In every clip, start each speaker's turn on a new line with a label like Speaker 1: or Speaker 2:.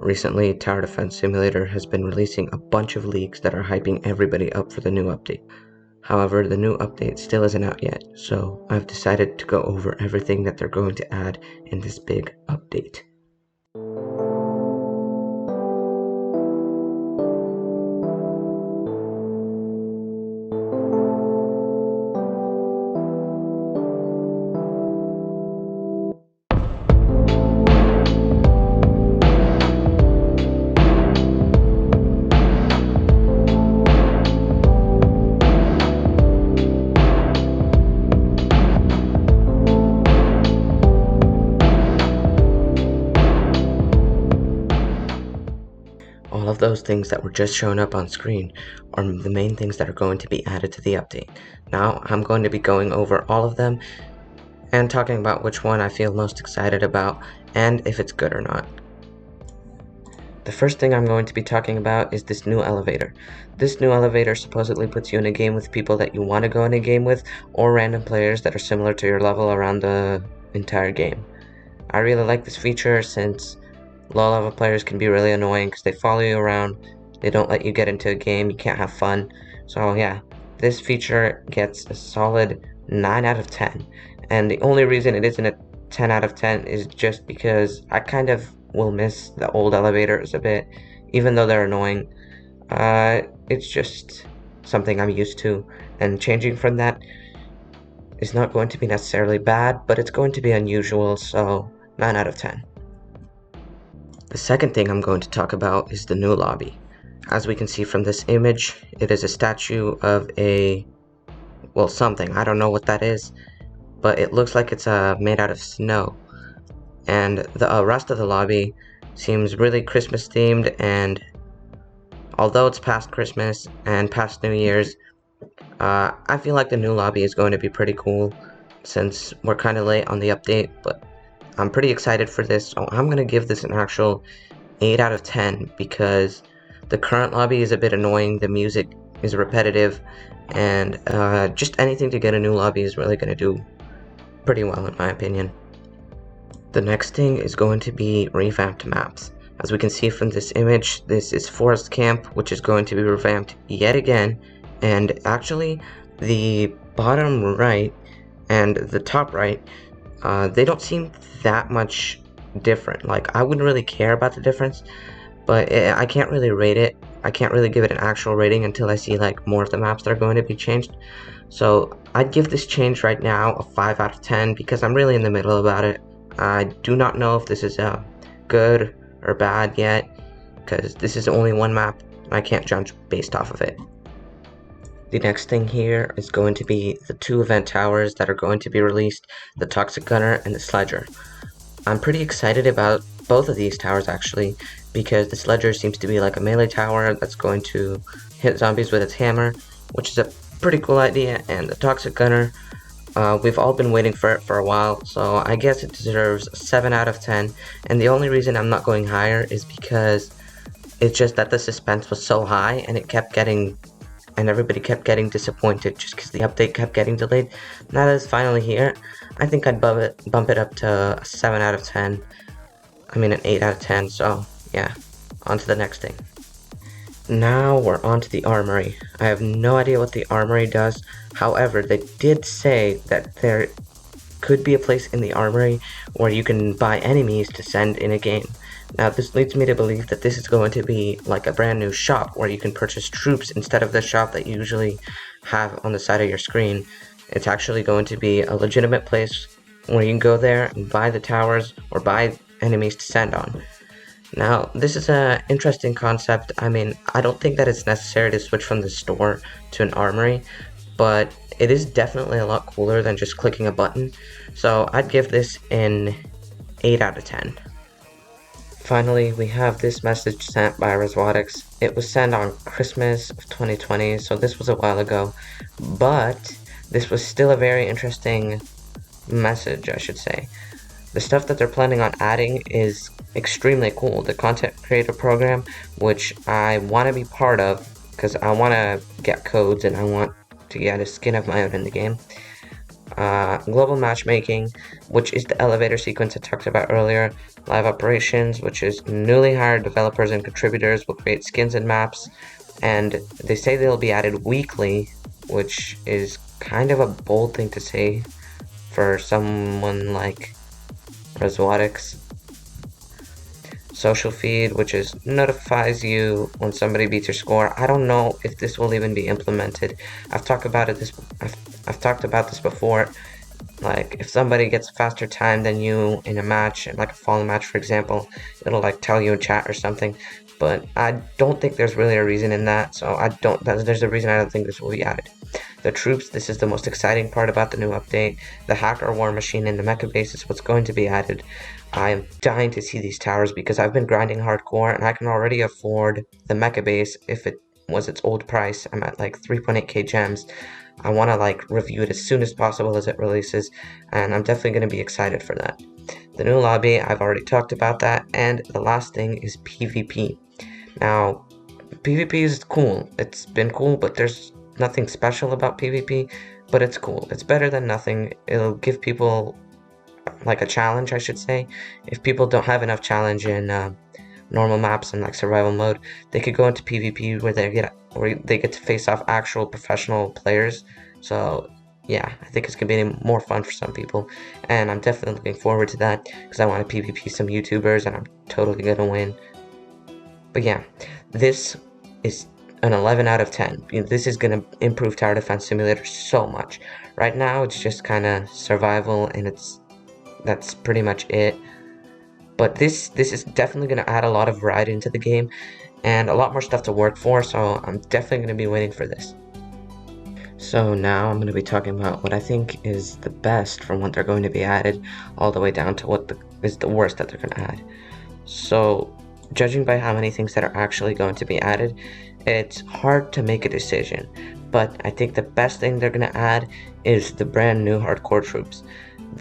Speaker 1: Recently, Tower Defense Simulator has been releasing a bunch of leaks that are hyping everybody up for the new update. However, the new update still isn't out yet, so I've decided to go over everything that they're going to add in this big update. All of those things that were just showing up on screen are the main things that are going to be added to the update. Now, I'm going to be going over all of them and talking about which one I feel most excited about and if it's good or not. The first thing I'm going to be talking about is this new elevator. This new elevator supposedly puts you in a game with people that you want to go in a game with, or random players that are similar to your level around the entire game. I really like this feature since low level players can be really annoying because they follow you around, they don't let you get into a game, you can't have fun. So yeah, this feature gets a solid 9 out of 10. And the only reason it isn't a 10 out of 10 is just because I kind of will miss the old elevators a bit, even though they're annoying. It's just something I'm used to, and changing from that is not going to be necessarily bad, but it's going to be unusual, so 9 out of 10. The second thing I'm going to talk about is the new lobby. As we can see from this image, it is a statue of something. I don't know what that is, but it looks like it's made out of snow. And the rest of the lobby seems really Christmas themed, and although it's past Christmas and past New Year's, I feel like the new lobby is going to be pretty cool since we're kind of late on the update, but I'm pretty excited for this, so I'm going to give this an actual 8 out of 10 because the current lobby is a bit annoying, the music is repetitive, and just anything to get a new lobby is really going to do pretty well in my opinion. The next thing is going to be revamped maps. As we can see from this image, this is Forest Camp, which is going to be revamped yet again, and actually the bottom right and the top right, they don't seem that much different. Like, I wouldn't really care about the difference, but I can't really rate it. I can't really give it an actual rating until I see like more of the maps that are going to be changed. So I'd give this change right now a 5 out of 10 because I'm really in the middle about it. I do not know if this is good or bad yet because this is only one map and I can't judge based off of it. The next thing here is going to be the 2 event towers that are going to be released, the Toxic Gunner and the Sledger. I'm pretty excited about both of these towers actually, because the Sledger seems to be like a melee tower that's going to hit zombies with its hammer, which is a pretty cool idea, and the Toxic Gunner, we've all been waiting for it for a while, so I guess it deserves a 7 out of 10, and the only reason I'm not going higher is because it's just that the suspense was so high and everybody kept getting disappointed just because the update kept getting delayed. Now that it's finally here, I think I'd bump it up to a 7 out of 10. I mean an 8 out of 10, so yeah, on to the next thing. Now we're on to the armory. I have no idea what the armory does, however, they did say that there could be a place in the armory where you can buy enemies to send in a game. Now this leads me to believe that this is going to be like a brand new shop where you can purchase troops instead of the shop that you usually have on the side of your screen. It's actually going to be a legitimate place where you can go there and buy the towers or buy enemies to send on. Now this is an interesting concept. I mean, I don't think that it's necessary to switch from the store to an armory, but it is definitely a lot cooler than just clicking a button, so I'd give this an 8 out of 10. Finally, we have this message sent by Roswatics. It was sent on Christmas of 2020, so this was a while ago, but this was still a very interesting message, I should say. The stuff that they're planning on adding is extremely cool. The content creator program, which I want to be part of because I want to get codes and I want to get a skin of my own in the game. global matchmaking, which is the elevator sequence I talked about earlier, live operations, which is newly hired developers and contributors will create skins and maps, and they say they'll be added weekly, which is kind of a bold thing to say for someone like Reswatix. Social feed, which is notifies you when somebody beats your score. I don't know if this will even be implemented. I've talked about it. I've talked about this before. Like if somebody gets a faster time than you in a match, like a fallen match, for example, it'll like tell you in chat or something. But I don't think there's really a reason in that. So I don't. There's a reason I don't think this will be added. The troops, this is the most exciting part about the new update. The hacker war machine and the mecha base is what's going to be added. I am dying to see these towers because I've been grinding hardcore and I can already afford the mecha base if it was its old price. I'm at like 3.8k gems. I want to like review it as soon as possible as it releases, and I'm definitely going to be excited for that. The new lobby, I've already talked about that, and the last thing is PvP. Now, PvP is cool. It's been cool, but there's nothing special about PvP, but it's cool. It's better than nothing. It'll give people like a challenge, I should say. If people don't have enough challenge in normal maps and like survival mode, they could go into PvP where they get to face off actual professional players. So yeah, I think it's gonna be more fun for some people, and I'm definitely looking forward to that because I want to PvP some YouTubers, and I'm totally gonna win. But yeah, this is an 11 out of 10. This is going to improve Tower Defense Simulator so much. Right now, it's just kind of survival, and that's pretty much it. But this is definitely going to add a lot of variety into the game, and a lot more stuff to work for, so I'm definitely going to be waiting for this. So now I'm going to be talking about what I think is the best from what they're going to be added, all the way down to what is the worst that they're going to add. So, judging by how many things that are actually going to be added, it's hard to make a decision. But I think the best thing they're going to add is the brand new hardcore troops.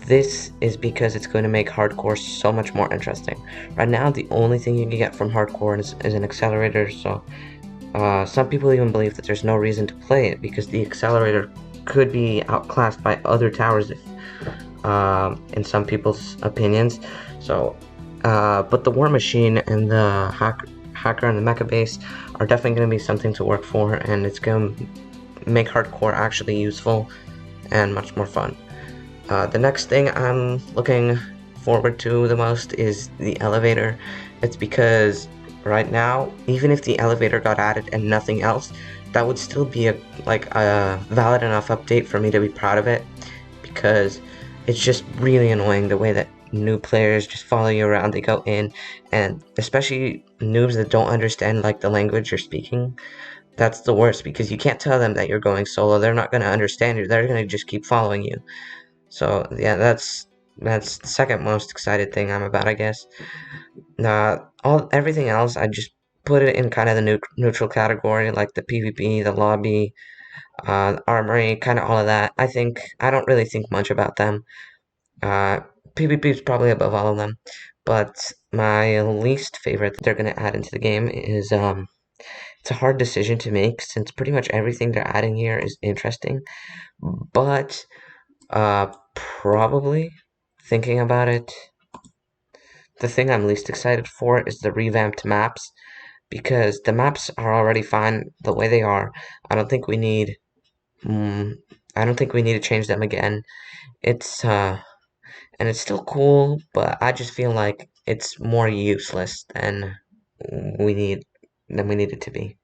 Speaker 1: This is because it's going to make hardcore so much more interesting. Right now, the only thing you can get from hardcore is an accelerator, so some people even believe that there's no reason to play it because the accelerator could be outclassed by other towers if, in some people's opinions. So but the War Machine and the Hacker and the Mecha Base are definitely going to be something to work for, and it's going to make hardcore actually useful and much more fun. The next thing I'm looking forward to the most is the elevator. It's because right now, even if the elevator got added and nothing else, that would still be a valid enough update for me to be proud of it, because it's just really annoying the way that new players just follow you around. They go in, and especially noobs that don't understand like the language you're speaking, that's the worst because you can't tell them that you're going solo. They're not going to understand you. They're going to just keep following you. So yeah, that's the second most excited thing I'm about, I guess. Everything else, I just put it in kind of the neutral category, like the PvP, the lobby, armory, kind of all of that. I don't really think much about them. Uh, PvP is probably above all of them, but my least favorite that they're going to add into the game is it's a hard decision to make since pretty much everything they're adding here is interesting, but probably thinking about it, the thing I'm least excited for is the revamped maps, because the maps are already fine the way they are. I don't think we need mm, I don't think we need to change them again. It's and it's still cool, but I just feel like it's more useless we need than we need it to be.